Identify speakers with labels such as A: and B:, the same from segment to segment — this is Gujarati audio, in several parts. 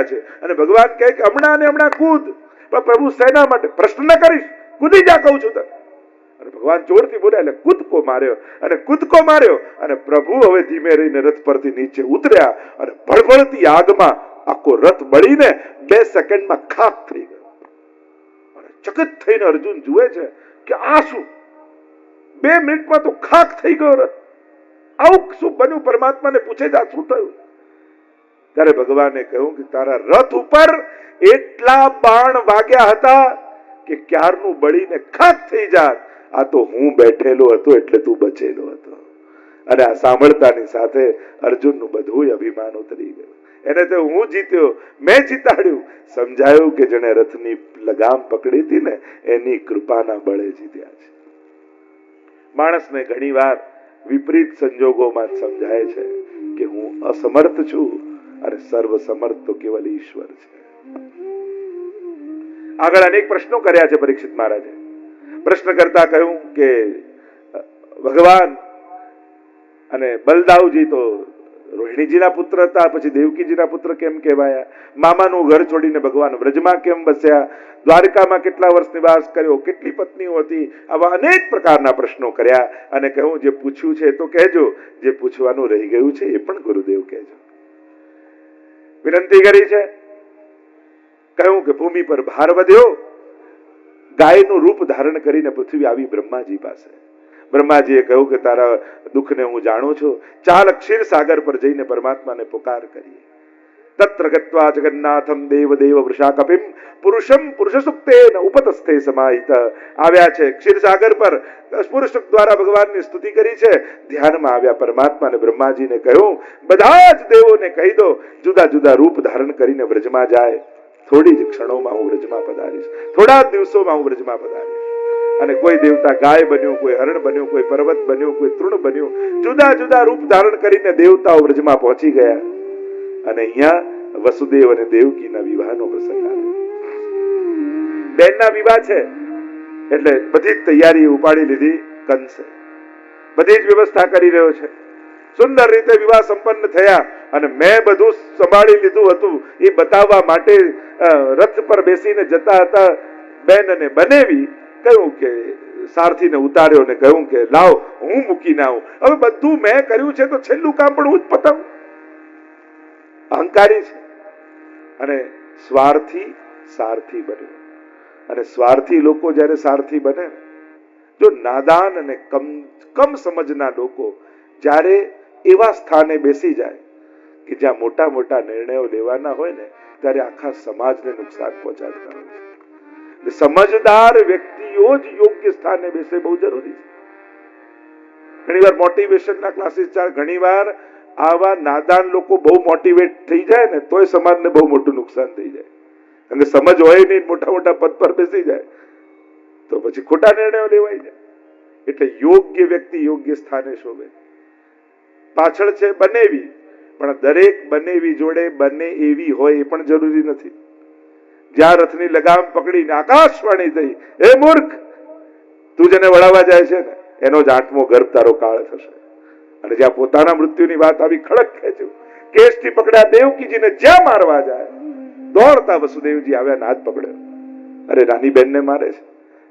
A: છે અને ભગવાન કહે કે હમણાં ને હમણાં કૂદ, પણ પ્રભુ શેના માટે? પ્રશ્ન ન કરીશ, કૂદી જા કહું છું તને. અને ભગવાન જોરથી બોલ્યા એટલે કૂદકો માર્યો અને કૂદકો માર્યો અને પ્રભુ હવે ધીમે રહીને રથ પરથી નીચે ઉતર્યા અને ભળભળતી આગમાં આખો રથ બળીને 2 સેકન્ડમાં ખાક થઈ ગયો. અને ચકિત થઈને અર્જુન જુએ છે કે આ શું, 2 મિનિટમાં તો ખાક થઈ ગયો રથ. આવું શું બન્યું? પરમાત્માને પૂછે છે આ શું થયું? ત્યારે ભગવાને કહ્યું કે તારા રથ ઉપર એટલા બાણ વાગ્યા હતા કે ક્યારનું બળીને ખાક થઈ જાત. આ તો હું બેઠેલો હતો એટલે તું બચેલો હતો. અને આ સાંભળતાની સાથે અર્જુનનું બધું અભિમાન ઉતરી ગયું. એને તો હું જીત્યો, મેં જીતાડ્યું. સમજાયું કે જેને રથની લગામ પકડી હતી ને એની કૃપાના બળે જીત્યા છે. માણસને ઘણી વાર વિપરીત સંજોગોમાં સમજાય છે કે હું અસમર્થ છું અને સર્વ સમર્થ તો કેવલ ઈશ્વર છે. આગળ અનેક પ્રશ્નો કર્યા છે પરીક્ષિત મહારાજે. પ્રશ્ન કરતા કહ્યું કે ભગવાન અને બલદાવજી તો રોહિણીજીના પુત્ર હતા, પછી દેવકીજીના પુત્ર કેમ કહેવાયા? મામાનું ઘર છોડીને ભગવાન વ્રજમાં કેમ બસ્યા? દ્વારકામાં કેટલા વર્ષ નિવાસ કર્યો? કેટલી પત્નીઓ હતી? આવા અનેક પ્રકારના પ્રશ્નો કર્યા અને કહ્યું જે પૂછ્યું છે તો કહેજો, જે પૂછવાનું રહી ગયું છે એ પણ ગુરુદેવ કહેજો. વિનંતી કરી છે. કહ્યું કે ભૂમિ પર ભાર વધ્યો, ગાયનું રૂપ ધારણ કરીને પૃથ્વી આવી બ્રહ્માજી પાસે. બ્રહ્માજીએ કહ્યું કે તારા દુઃખને હું જાણું છું, ચાલ ક્ષીરસાગર પર જઈને પરમાત્માને પુકાર કરીએ. તત્ર ગત્વા જગન્નાથમ દેવ દેવ વૃષાકપિમ પુરુષમ પુરુષ સુક્તેન ઉપતસ્થે સમાહિત. આવ્યા છે ક્ષીરસાગર પર, પુરુષ સુક્ત દ્વારા ભગવાનની સ્તુતિ કરી છે. ધ્યાનમાં આવ્યા પરમાત્માને. બ્રહ્માજીને કહ્યું બધા જ દેવોને કહી દો જુદા જુદા રૂપ ધારણ કરીને વ્રજમાં જાય. થોડી જ ક્ષણોમાં હું વ્રજમાં પધારીશ, થોડા જ દિવસોમાં હું વ્રજમાં પધારીશ. અને કોઈ દેવતા ગાય બન્યું, કોઈ હરણ બન્યું, કોઈ પર્વત બન્યું, કોઈ તૃણ બન્યું. જુદા જુદા રૂપ ધારણ કરીને દેવતાઓ વ્રજમાં પહોંચી ગયા. અને અહીંયા વસુદેવ અને દેવકીના વિવાહનો પ્રસંગ આવ્યો. બેનના વિવાહ છે એટલે બધી જ તૈયારી ઉપાડી લીધી કંસે. બધી જ વ્યવસ્થા કરી રહ્યો છે. સુંદર રીતે વિવાહ સંપન્ન થયા અને મેં બધું સંભાળી લીધું હતું એ બતાવવા માટે રથ પર બેસીને જતા હતા. બેન અને બનેવી કહ્યું કે સારથીને ઉતાર્યો ને કહ્યું કે લાવ હું મૂકીને આવું. હવે બધું મેં કર્યું છે તો છેલ્લું કામ પણ હું જ પતાવું. અહંકારી છે અને સ્વાર્થી સારથી બન્યો. અને સ્વાર્થી લોકો જ્યારે સારથી બને, જો નાદાન અને કમ સમજના લોકો જ્યારે એવા સ્થાને બેસી જાય કે જ્યાં મોટા મોટા નિર્ણયો લેવાના હોય ને, ત્યારે આખા સમાજને નુકસાન પહોંચાડતા હોય છે. સમજદાર વ્યક્તિઓ જ યોગ્ય સ્થાને બેસે બહુ જરૂરી છે. ઘણીવાર મોટિવેશનના ક્લાસીસ ચાલે, ઘણીવાર આવા નાદાન લોકો બહુ મોટિવેટ થઈ જાય ને તોય સમાજને બહુ મોટું નુકસાન થઈ જાય. અને સમજ હોય નહીં, મોટા મોટા પદ પર બેસી જાય તો પછી ખોટા નિર્ણયો લેવાઈ જાય. એટલે યોગ્ય વ્યક્તિ યોગ્ય સ્થાને શોભે. પાછળ છે બનેવી, પણ દરેક બનેવી જોડે બને એવી હોય એ પણ જરૂરી નથી. જ્યાં રથની લગામ પકડીને આકાશવાણી થઈ, એ મૂર્ખ, તું જેને વળાવવા જાય છે ને એનો જ 8મો ગર્ભ તારો કાળ થશે. અને જ્યાં પોતાના મૃત્યુની વાત આવી, ખડક ખેંચ્યું, કેસથી પકડ્યા દેવકીજીને જ્યાં મારવા જાય, દોડતા વસુદેવજી આવ્યા, હાથ પકડ્યો. અરે નાની બેનને મારે છે.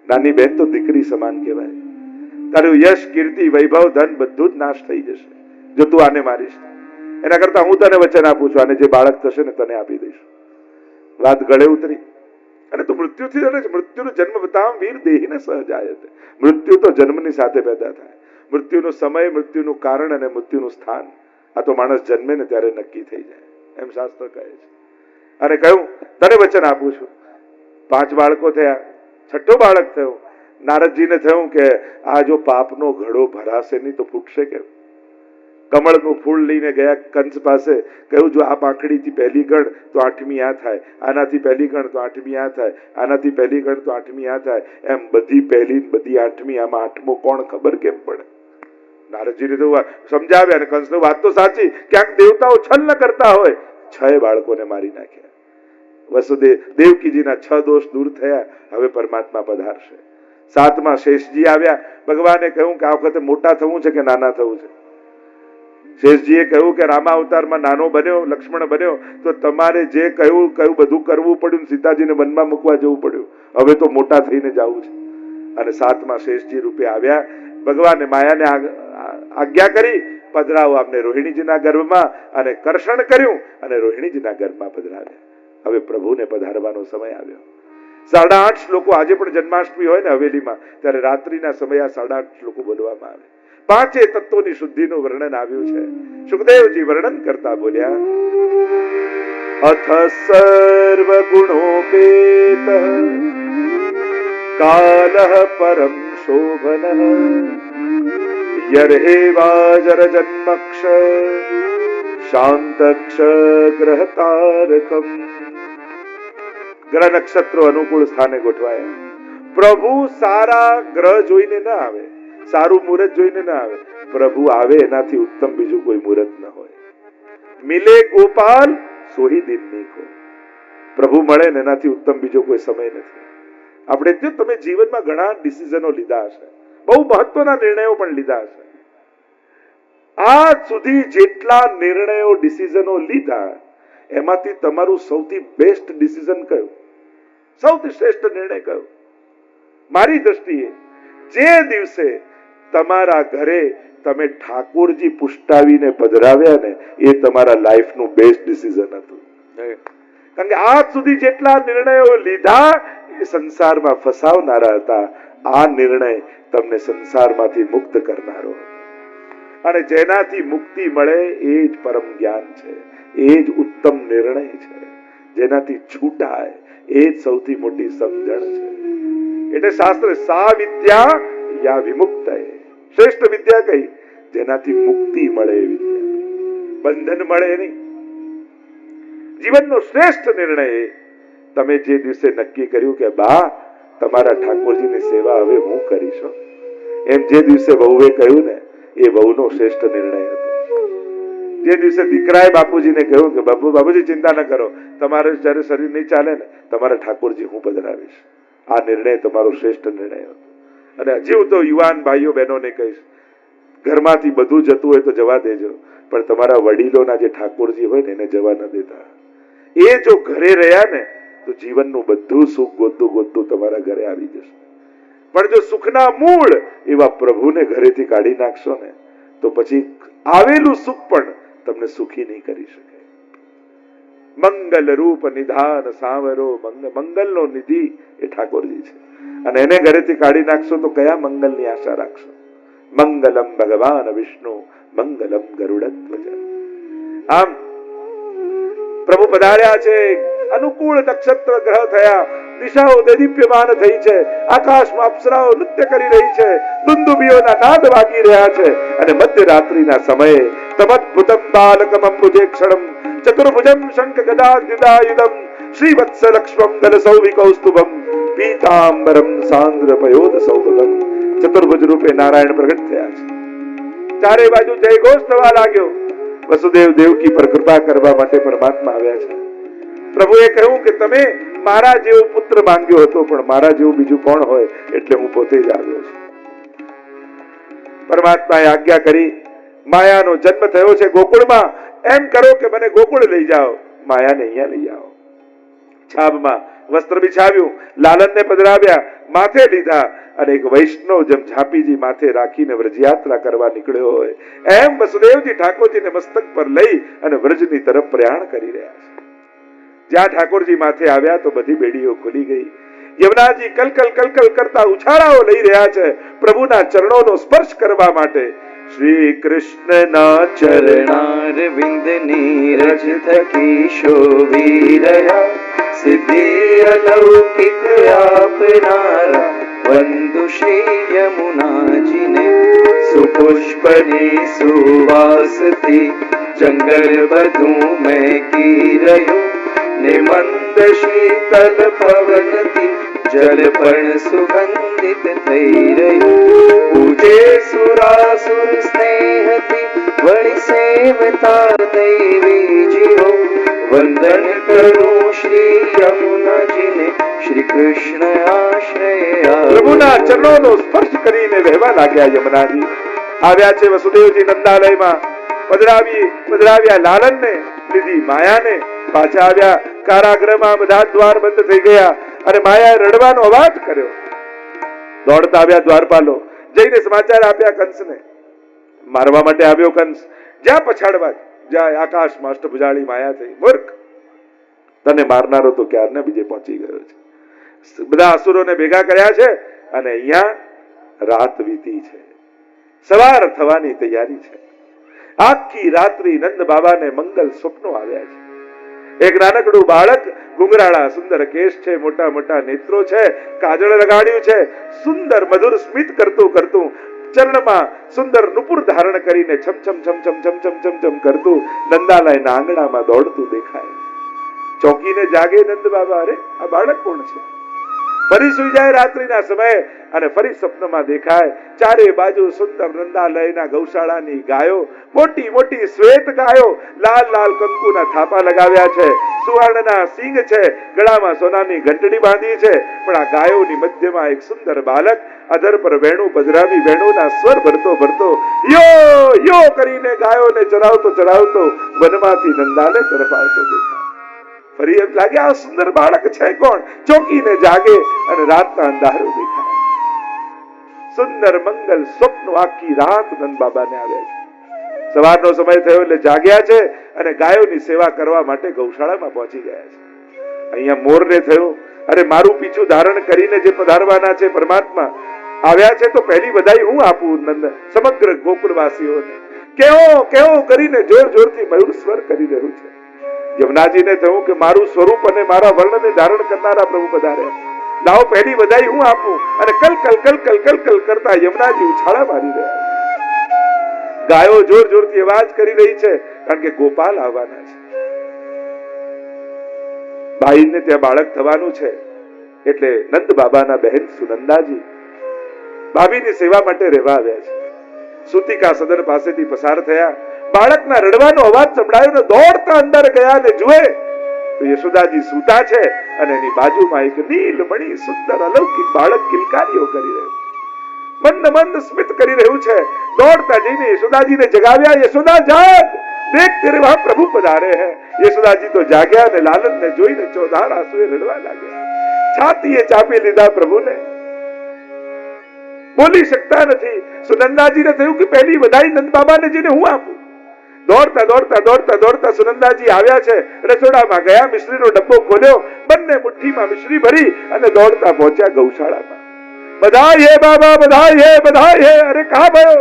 A: નાની બેન તો દીકરી સમાન કહેવાય. તારું યશ, કીર્તિ, વૈભવ, ધન બધું જ નાશ થઈ જશે જો તું આને મારીશ. એના કરતા હું તને વચન આપું છું, આને જે બાળક થશે ને તને આપી દઈશ. વાત ગળે ઉતરી. અને તું મૃત્યુથી ડરે છે. મૃત્યુનો જન્મ બતાવ વીર દેહીને સહજાય. મૃત્યુ તો જન્મની સાથે પેદા થાય. મૃત્યુનો સમય, મૃત્યુનું કારણ અને મૃત્યુનું સ્થાન આ તો માણસ જન્મે ને ત્યારે નક્કી થઈ જાય, એમ શાસ્ત્ર કહે છે. અને કહ્યું તને વચન આપું છું. 5 બાળકો થયા, 6ઠ્ઠો બાળક થયો. નારદજીને થયું કે આ જો પાપનો ઘડો ભરાશે નહીં તો ફૂટશે કેમ? કમળનું ફૂલ લઈને ગયા કંસ પાસે. કહ્યું જો આ પાંખડીથી પહેલી ગણ તો 8મી આ થાય, આનાથી પહેલી ગણ તો 8મી આ થાય, આનાથી પહેલી ગણ તો 8મી આ થાય, એમ બધી પહેલી બધી 8મી, આમાં 8મો કોણ ખબર કેમ પડે? નારદજીને તો સમજાવ્યા અને કંસનો વાત તો સાચી, ક્યાંક દેવતાઓ છલ ન કરતા હોય. 6 બાળકોને મારી નાખ્યા. વસુદેવ દેવકીજીના 6 દોષ દૂર થયા. હવે પરમાત્મા પધારશે. 7મા શેષજી આવ્યા. ભગવાને કહ્યું કે આ વખતે મોટા થવું છે કે નાના થવું છે? શેષજીએ કહ્યું કે રામા અવતારમાં નાનો બન્યો, લક્ષ્મણ બન્યો, તો તમારે જે કહ્યું બધું કરવું પડ્યું, સીતાજીને વનમાં મૂકવા જવું પડ્યું. હવે તો મોટા થઈને જવું છે. અને 7મા શેષજી રૂપે આવ્યા. ભગવાને માયાને આજ્ઞા કરી, પધરાવો આમને રોહિણીજીના ગર્ભમાં, અને કર્ષણ કર્યું અને રોહિણીજીના ગર્ભમાં પધરાવ્યા. હવે પ્રભુને પધારવાનો સમય આવ્યો. 8.5 શ્લોકો, આજે પણ જન્માષ્ટમી હોય ને હવેલીમાં, ત્યારે રાત્રિના સમયે આ 8.5 શ્લોકો બોલવામાં આવે. 5 તત્વોની શુદ્ધિનું વર્ણન આવ્યું છે. સુખદેવજી વર્ણન કરતા બોલ્યા, અથ સર્વ ગુણોપેત કાલઃ પરમ શોભનઃ યર્હેવાજર જન્મક્ષ શાંતક્ષ ગ્રહતારકમ. ગ્રહ નક્ષત્રો અનુકૂળ સ્થાને ગોઠવાયા. પ્રભુ સારા ગ્રહ જોઈને ના આવે, સારું મુહૂર્ત જોઈને ના આવે. પ્રભુ આવે એનાથી ઉત્તમ બીજું કોઈ મુહૂર્ત ન હોય. મિલે ગોપાલ સોહી દિન નીકો. પ્રભુ મળે ને એનાથી ઉત્તમ બીજો કોઈ સમય નથી. આપણે જો તમે જીવનમાં ઘણા ડિસિઝનો લીધા હશે, બહુ મહત્વના નિર્ણયો પણ લીધા હશે. આજ સુધી જેટલા નિર્ણયો ડિસિઝનો લીધા એમાંથી તમારું સૌથી બેસ્ટ ડિસિઝન કયું, સૌથી શ્રેષ્ઠ નિર્ણય કયો? મારી દ્રષ્ટિએ જે દિવસે તમારા ઘરે તમે ઠાકોરજી પુષ્ટાવીને પધરાવ્યા ને, એ તમારા લાઈફનું બેસ્ટ ડિસિઝન હતું. કારણ કે આજ સુધી જેટલા નિર્ણયો લીધા એ સંસારમાં ફસાવનારા હતા. આ નિર્ણય તમને સંસારમાંથી મુક્ત કરનારો હતો. અને જેનાથી મુક્તિ મળે એ જ પરમ જ્ઞાન છે, એ જ ઉત્તમ નિર્ણય છે. જેનાથી છૂટાય એ જ સૌથી મોટી સમજણ છે. એટલે શાસ્ત્ર સા વિદ્યા યા વિમુક્ત, શ્રેષ્ઠ વિદ્યા કઈ? જેનાથી મુક્તિ મળે એ વિદ્યા, બંધન મળે નહીં. જીવનનો શ્રેષ્ઠ નિર્ણય તમે જે દિવસે નક્કી કર્યું કે બા તમારા ઠાકોરજીની સેવા હવે હું કરીશ, એમ જે દિવસે વહુએ કહ્યું ને, એ વહુનો શ્રેષ્ઠ નિર્ણય હતો. જે દિવસે દીકરાએ બાપુજીને કહ્યું કે બાપુજી ચિંતા ન કરો, તમારે જયારે શરીર નહીં ચાલે ને, તમારા ઠાકોરજી હું પધરાવીશ, આ નિર્ણય તમારો શ્રેષ્ઠ નિર્ણય હતો. અને હજી હું તો યુવાન ભાઈઓ બહેનોને કહીશ, ઘરમાંથી બધું જતું હોય તો જવા દેજો, પણ તમારા વડીલોના જે ઠાકોરજી હોય ને એને જવા ન દેતા. એ જો ઘરે રહ્યા ને તો જીવનનું બધું સુખ ગોતતું તમારા ઘરે આવી જશે. પણ જો સુખના મૂળ એવા પ્રભુને ઘરેથી કાઢી નાખશો ને, તો પછી આવેલું સુખ પણ તમને સુખી નહીં કરી શકે. મંગલ રૂપ નિધાન સાવરો, મંગલનો નિધિ એ ઠાકોરજી છે. અને એને ઘરેથી કાઢી નાખશો તો કયા મંગલની આશા રાખશો? મંગલમ ભગવાન વિષ્ણુ મંગલમ ગરુડધ્વજ. આમ પ્રભુ પધાર્યા છે. અનુકૂળ નક્ષત્ર ગ્રહ થયા, દિશાઓ દૈદીપ્યમાન થઈ છે, આકાશમાં અપ્સરાઓ નૃત્ય કરી રહી છે, દુંદુભીઓના નાદ વાગી રહ્યા છે. અને મધ્યરાત્રિના સમયે તમદ્ભુતમ બાલકમ અંબુજેક્ષણમ ચતુર્ભુજમ શંખ ગદા દ્યુદાયુધમ શ્રીવત્સ લક્ષ્મમ ગલસૌવિકૌસ્તુભમ પીતાંબરમ સાંદ્ર પયોદ સૌભગમ. ચતુર્ભુજ રૂપે નારાયણ પ્રગટ થયા છે. ચારે બાજુ જયઘોષ થવા લાગ્યો. વસુદેવ દેવકી પર કૃપા કરવા માટે પરમાત્મા આવ્યા છે. પ્રભુએ કહ્યું કે તમે મારા જેવો પુત્ર માંગ્યો હતો, પણ મારા જેવું બીજું કોણ હોય, એટલે હું પોતે જ આવ્યો છું. પરમાત્માએ આજ્ઞા કરી. માયાનો જન્મ થયો છે ગોકુળમાં, એમ કરો કે મને ગોકુળ લઈ જાઓ, માયાને અહીંયા લઈ આવો. છાબમાં વસ્ત્ર બિછાવ્યું, લાલનને પધરાવ્યા, માથે લીધા, અને એક વૈષ્ણવ જેમ ઝાંપીજી માથે રાખીને વ્રજયાત્રા કરવા નીકળ્યો હોય એમ વસુદેવજી ઠાકોરજીને મસ્તક પર લઈ અને વ્રજની તરફ પ્રયાણ કરી રહ્યા છે. જ્યાં ઠાકોરજી માથે આવ્યા તો બધી બેડીઓ ખુલી ગઈ. યમુનાજી કલકલ કલકલ કરતા ઉછાળાઓ લઈ રહ્યા છે પ્રભુના ચરણોનો સ્પર્શ કરવા માટે. શ્રી કૃષ્ણના
B: ચરણારવિંદ નીરજ થકી શોભી રહ્યા, સિદ્ધિ અલૌકિક આપનારા વંદુ શ્રી યમુનાજીને. સુપુષ્પની સુવાસથી જંગલ બધું મહેકી રહ્યું, ને મંદ શીતલ પવનથી જલ પણ સુગંધિત થઈ રહ્યું. પૂજે સુરાસુર સ્નેહથી વળી સેવતા દૈવીજીઓ, વંદન કરું શ્રી યમુનાજીને, શ્રી કૃષ્ણ આશ્રય.
A: પ્રભુના ચરણોનો સ્પર્શ કરીને વહેવા લાગ્યા યમુનાજી. આવ્યા છે વસુદેવજી નંદાલયમાં. પધરાવ્યા લાલનને, લીધી માયાને, પાછા આવ્યા કારાગૃહમાં, બધા દ્વાર બંધ થઈ ગયા અને માયાએ રડવાનો અવાજ કર્યો. દોડતા આવ્યા દ્વારપાલો, જઈને સમાચાર આપ્યા કંસને. મારવા માટે આવ્યો કંસ, જ્યાં પછાડવા જાય આકાશમાં અષ્ટભુજાળી માયા થઈ. મૂર્ખ, તને મારનારો તો ક્યારને બીજે પહોંચી ગયો છે. બધા અસુરોને ભેગા કર્યા છે અને અહીંયા રાત વીતી છે, સવાર થવાની તૈયારી છે. આખી રાત્રિ નંદ બાબાને મંગલ સ્વપ્નો આવ્યા છે. એક નાનકડું બાળક, ઘુંઘરાળા સુંદર કેશ છે, મોટા મોટા નેત્રો છે, કાજળ લગાડ્યું છે, સુંદર મધુર સ્મિત કરતું કરતું, ચરણમાં સુંદર નુપુર ધારણ કરીને છમ છમ છમ છમ છમ છમ છમ છમ કરતું નંદાલયના આંગણામાં દોડતું દેખાય. ચોકીને જાગે નંદ બાબા, અરે આ બાળક કોણ છે? ફરી સુઈ જાય રાત્રિના સમયે અને ફરી સ્વપ્નમાં દેખાય, ચારે બાજુ સુંદર નંદાલયના ગૌશાળાની ગાયો, મોટી મોટી શ્વેત ગાયો, લાલ લાલ કંકુના થાપા લગાવ્યા છે, સુવર્ણના સિંગ છે, ગળામાં સોનાની ઘંટડી બાંધી છે. પણ આ ગાયોની મધ્યમાં એક સુંદર બાલક અધર પર વેણુ પધરાવી વેણુના સ્વર ભરતો ભરતો યો યો કરીને ગાયોને ચરાવતો ચરાવતો વનમાંથી નંદાલય તરફ આવતો દેખાય. ફરી એમ લાગે આ સુંદર બાળક છે કોણ? ચોકીને જાગે અને રાતના અંધારું દેખાય. સુંદર મંગલ સ્વપ્નો આખી રાત નંદ બાબાને આવ્યા છે. સવારનો સમય થયો એટલે જાગ્યા છે અને ગાયોની સેવા કરવા માટે ગૌશાળામાં પહોંચી ગયા છે. અહીંયા મોરને થયો, અરે મારું પીછું ધારણ કરીને જે પધારવાના છે પરમાત્મા આવ્યા છે, તો પહેલી બધાઈ હું આપું નંદ સમગ્ર ગોકુળવાસીઓને. કેવો કેવો કરીને જોર જોરથી મયુર સ્વર કરી રહ્યું છે. યમુનાજીને થયું કે મારું સ્વરૂપ અને મારા વર્ણને ધારણ કરનારા પ્રભુ પધાર્યા, લાવો પહેલી બધાઈ હું આપું. અને કલ કલ કલ કલ કલ કલ કરતા યમુનાજી ઉછાળા મારી રહ્યા છે. ગાયો જોર જોરથી અવાજ કરી રહી છે, કારણ કે ગોપાલ આવવાના છે. ભાઈને ત્યાં બાળક થવાનું છે એટલે નંદ બાબાના બહેન સુનંદાજી ભાભીની સેવા માટે રહેવા આવ્યા છે. સુતિકા સદન પાસેથી પસાર થયા, બાળકના રડવાનો અવાજ સંભળાયો ને દોડતા અંદર ગયા ને જુએ તો યશોદાજી સૂતા છે અને એની બાજુમાં એક નીલમણી સુંદર અલૌકિક બાળક કિલકારીઓ કરી રહ્યું, મંદ મંદ સ્મિત કરી રહ્યું છે. દોડતા જઈને યશોદાજીને જગાવ્યા, યશોદા જાગ, દેખ તેરે વહાં પ્રભુ પધારે હૈ. યશોદાજી તો જાગ્યા ને લાલનને જોઈને ચોધાર આંસુએ રડવા લાગ્યા. છાતીએ ચાપી લીધા પ્રભુને, બોલી શકતા નથી. સુનંદાજીને થયું કે પહેલી બધાઈ નંદ બાબાને જઈને હું આપું. દોડતા દોડતા દોડતા દોડતા સુનંદાજી આવ્યા છે, રસોડામાં ગયા, મિશ્રીનો ડબ્બો ખોલ્યો, બંને મુઠ્ઠીમાં મિશ્રી ભરી અને દોડતા પહોંચ્યા ગૌશાળામાં. बधाई है बाबा, बधाई है, बधाई है. अरे कहा भयो?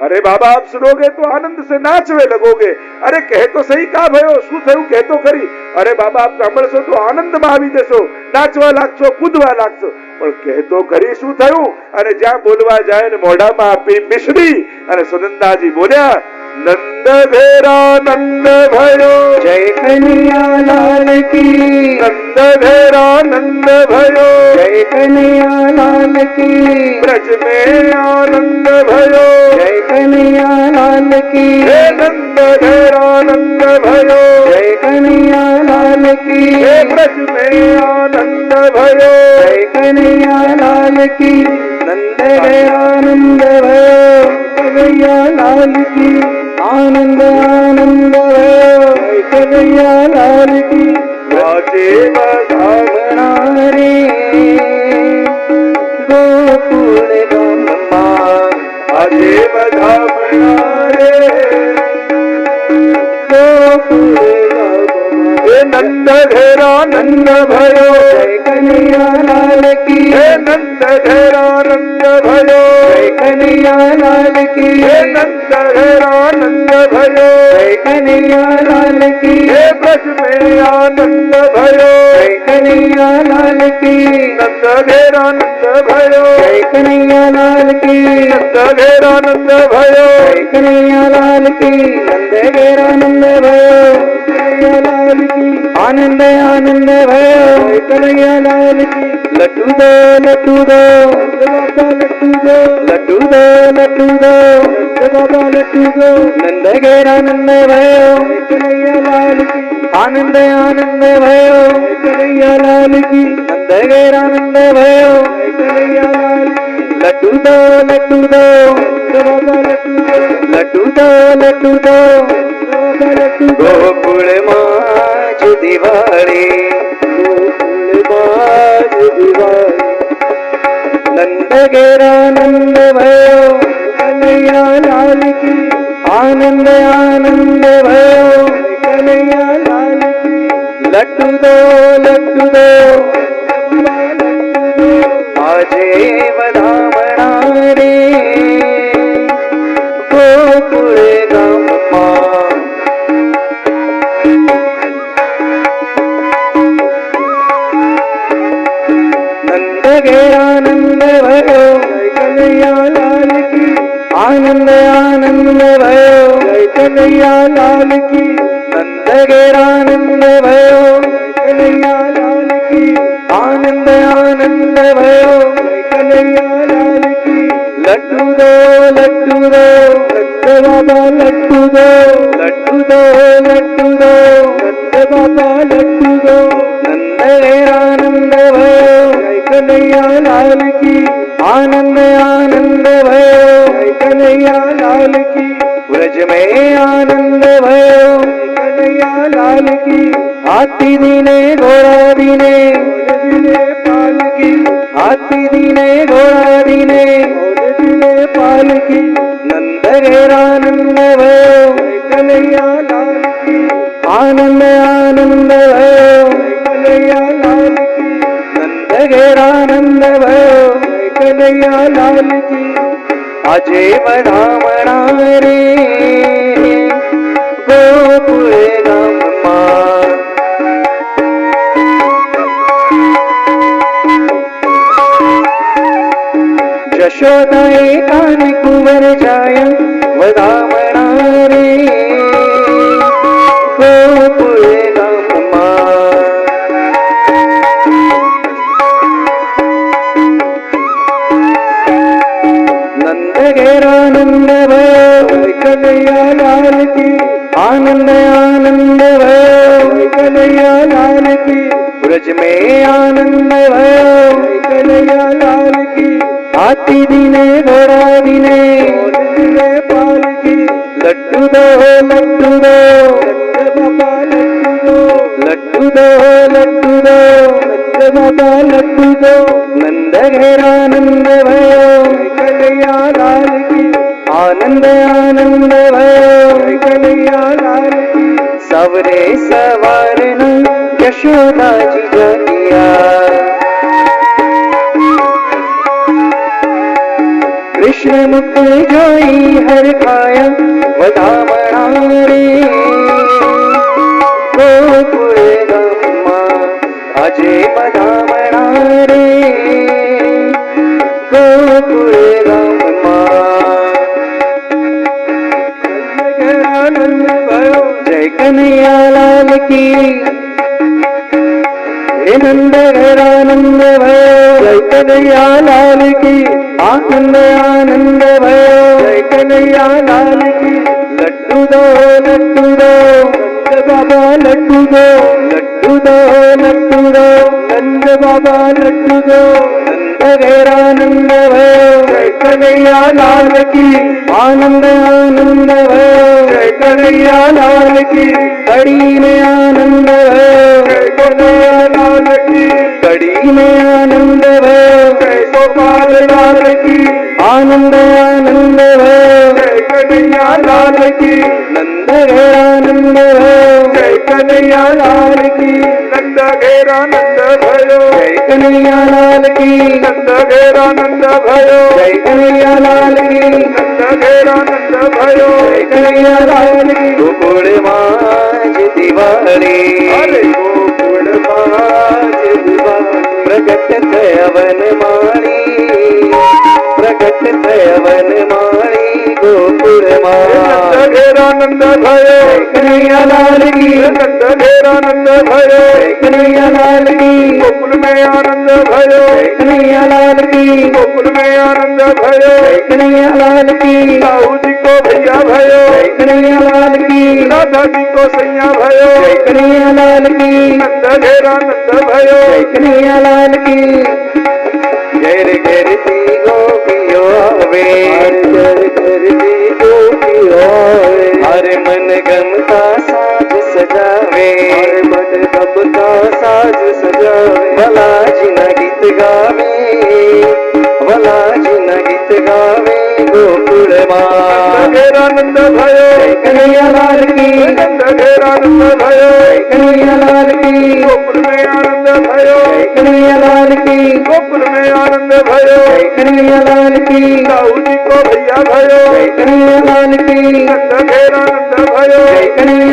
A: अरे बाबा आप सुनोगे तो आनंद से नाचवे लगोगे. अरे कहे तो सही कहा भयो, શું થયું કહે તો ખરી. અરે બાબા આપ સાંભળશો તો આનંદમાં આવી જશો, નાચવા લાગશો, કૂદવા લાગશો. પણ કહે તો ખરી શું થયું? અને જ્યાં બોલવા જાય ને મોઢામાં આપી મિશ્રી અને સુનંદાજી બોલ્યા, નંદ ઘેરા નંદ ભયો,
B: જય કનૈયા લાલ કી.
A: નંદ ઘેરા નંદ ભયો,
B: જય કનૈયા લાલ કી.
A: ब्रज में आनंद भयो,
B: જય કનૈયા લાલ કી.
A: हे नंद घेरा नंद भयो,
B: જય કનૈયા લાલ કી.
A: हे ब्रज में आनंद भयो,
B: જય કનૈયા લાલ કી. નંદ આનંદ ભયો, કનૈયા લાલ કી. આનંદ આનંદ ભયો, કનૈયા લાલ કી.
A: वाजे बधावना
B: રે ગોકુળ ગામમાં,
A: वाजे बधावना रे,
B: ગોકુળ ગામમાં.
A: हे नंद घेरा नंद भयो,
B: જય કનૈયા લાલ કી.
A: हे नंद घेरा नंद भयो,
B: જય કનૈયા લાલ કી.
A: हे नंद घेरा नंद भयो,
B: જય કનૈયા લાલ કી.
A: हे ब्रज में आनंद भयो,
B: જય કનૈયા લાલ કી.
A: नंद घेरा नंद भयो,
B: જય કનૈયા લાલ કી.
A: नंद घेरा नंद भयो,
B: જય કનૈયા લાલ કી. નંદ ઘેરા નંદ ભયો, કનૈયા લાલ કી. આનંદ આનંદ ભયો, કનૈયા લાલ કી. લડ્ડુ દો લડ્ડુ દો, લડ્ડુ દો લડ્ડુ દો, લડ્ડુ દો બાબા લડ્ડુ દો. નંદ ઘેરા નંદ ભયો, કનૈયા લાલ કી. આનંદ આનંદ ભયો, કનૈયા લાલ કી. નંદ ઘેરા નંદ ભયો, કનૈયા લાલ કી. लड्डू दो लड्डू दो लड्डू दो लड्डू दो गोकुळ माज दिवाळी नंद गेरा नंद भयो कन्हैया लाल की आनंद आनंद भयो कन्हैया लाल की लड्डू दो आजे वधामणा रे गोकुळ गाममा नंद गेरानंद भयो कन्हैया लाल की आनंद आनंद भयो कन्हैया लाल की नंद गेरानंद भयो कन्हैया लाल की आनंद आनंद भयो कन्हैया लाल की लड्डू दो नंद बाबा लड्डू दो नंद बाबा लड्डू दो नंद गेरानंद भयो कन्हैया लाल की आनंद आनंद भयो कन्हैया लाल की व्रज में आनंद भयो कन्हैया लाल की हाथी दीने घोड़ा दीने पाल की हाथी दीने घोड़ा दीने पाल की नंद गेरानंद भयो कन्हैया लाल की आनंद आनंद भयो कन्हैया लाल की नंद गेरानंद भयो कन्हैया लाल की अजय वधामणा रे गोकुळ गाममा यशोदा एकाने कुंवर जाय वधामणा रे गोकुळ गाममा नंद गेरानंद भयो कन्हैया लाल की आनंद आनंद भयो कन्हैया लाल की ब्रज में आनंद भयो कन्हैया लाल की हाथी दीने घोड़ा दीने पाल की लड्डू दो बाबा लड्डू दो नंद बाबा लड्डू दो नंद गेरानंद भयो कन्हैया लाल की आनंद आनंद भयो कन्हैया लाल की सवरे सवारन यशोदा जी जगिया कृष्ण मुख जोई हर खाया वधामणा रे गोकुळ गाममा अजय वधामणा रे गोकुळ गाममा जय कन्हैया लाल की हे नंद गेरानंद भयो जय कन्हैया लाल की आनंद आनंद भयो जय कन्हैया लाल की लड्डू दो नंद बाबा लड्डू दो नंद बाबा लड्डू दो नंद गेरानंद भयो जय कन्हैया लाल की आनंद आनंद भयो जय कन्हैया लाल की कड़ी में आनंद भयो जय कन्हैया लाल की कड़ी में आनंद भयो जय गोपाल लाल की आनंद आनंद भयो जय कन्हैया लाल की नंद गेरानंद भयो जय कन्हैया लाल की नंद गेरानंद भयो जय कन्हैया लाल की नंद गेरानंद भयो जय कन्हैया लाल की नंद गेरानंद भयो जय कन्हैया लाल की गोकुळ माज दिवाळी अरे गोकुळ माज दिवाळी प्रगट थयवन माळी प्रगट थयवन माळी गोकुळ माज गेरानंद भयो कन्हैया लाल की नंद गेरानंद भयो कन्हैया लाल की गोकुल में आनंद भयो कन्हैया लाल की गोकुल में आनंद भयो कन्हैया लाल की साहू जी को भैया भयो कन्हैया लाल की राधा जी को सैया भयो कन्हैया लाल की नंद गेरानंद भयो कन्हैया लाल की घेर घेरती गोपी सजावे, हर धरती गोपी होए, हर मन गमता साज सजावे, हर मन गमता साज सजावे, भला जी न गीत गावे, भला जी न गीत गावे गोकुल मां।
A: घेरानंद भयो
B: कन्हैया लाल की,
A: घेरानंद भयो
B: कन्हैया लाल की,
A: गोकुल में आनंद भयो,
B: कन्हैया लाल की,
A: गोकुल में आनंद भयो,
B: कन्हैया लाल की,
A: साहू जी को भैया भयो,
B: कन्हैया लाल की,
A: घेरानंद भयो।
B: कन्हैया